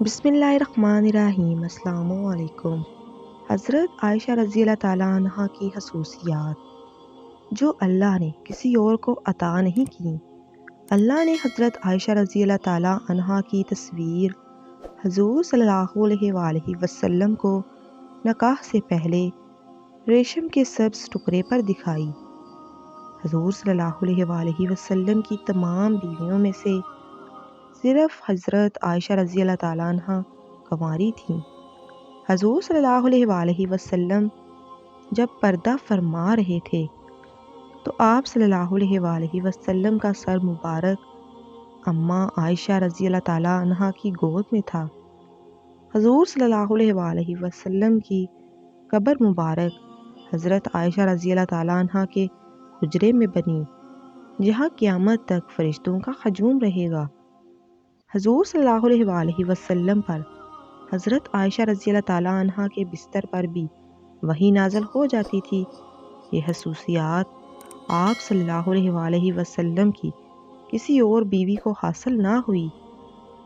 بسم اللہ الرحمن الرحیم۔ السلام علیکم۔ حضرت عائشہ رضی اللہ تعالیٰ عنہ کی خصوصیات جو اللہ نے کسی اور کو عطا نہیں کی۔ اللہ نے حضرت عائشہ رضی اللہ تعالیٰ عنہ کی تصویر حضور صلی اللہ علیہ وآلہ وسلم کو نکاح سے پہلے ریشم کے سبز ٹکڑے پر دکھائی۔ حضور صلی اللہ علیہ وآلہ وسلم کی تمام بیویوں میں سے صرف حضرت عائشہ رضی اللہ تعالیٰ عنہ کنواری تھیں۔ حضور صلی اللہ علیہ وآلہ وسلم جب پردہ فرما رہے تھے تو آپ صلی اللہ علیہ وآلہ وسلم کا سر مبارک اماں عائشہ رضی اللہ تعالیٰ عنہ کی گود میں تھا۔ حضور صلی اللہ علیہ وآلہ وسلم کی قبر مبارک حضرت عائشہ رضی اللہ تعالیٰ عنہ کے حجرے میں بنی، جہاں قیامت تک فرشتوں کا ہجوم رہے گا۔ حضور صلی اللہ علیہ وآلہ وسلم پر حضرت عائشہ رضی اللہ تعالیٰ عنہ کے بستر پر بھی وحی نازل ہو جاتی تھی۔ یہ خصوصیات آپ صلی اللہ علیہ وآلہ وسلم کی کسی اور بیوی کو حاصل نہ ہوئی۔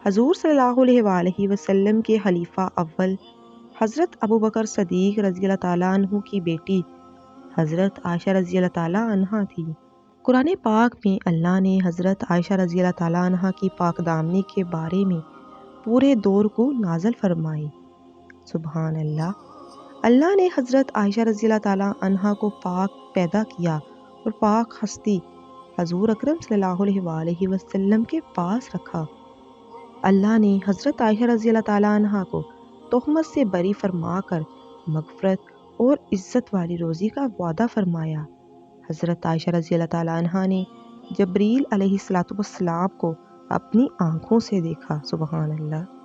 حضور صلی اللہ علیہ وآلہ وسلم کے خلیفہ اول حضرت ابوبکر صدیق رضی اللہ تعالیٰ عنہ کی بیٹی حضرت عائشہ رضی اللہ تعالیٰ عنہ تھی۔ قرآن پاک میں اللہ نے حضرت عائشہ رضی اللہ تعالیٰ عنہ کی پاک دامنی کے بارے میں پورے دور کو نازل فرمائی۔ سبحان اللہ۔ اللہ نے حضرت عائشہ رضی اللہ تعالیٰ عنہ کو پاک پیدا کیا اور پاک ہستی حضور اکرم صلی اللہ علیہ وآلہ وسلم کے پاس رکھا۔ اللہ نے حضرت عائشہ رضی اللہ تعالیٰ عنہ کو تہمت سے بری فرما کر مغفرت اور عزت والی روزی کا وعدہ فرمایا۔ حضرت عائشہ رضی اللہ تعالیٰ عنہ نے جبریل علیہ السلام کو اپنی آنکھوں سے دیکھا۔ سبحان اللہ۔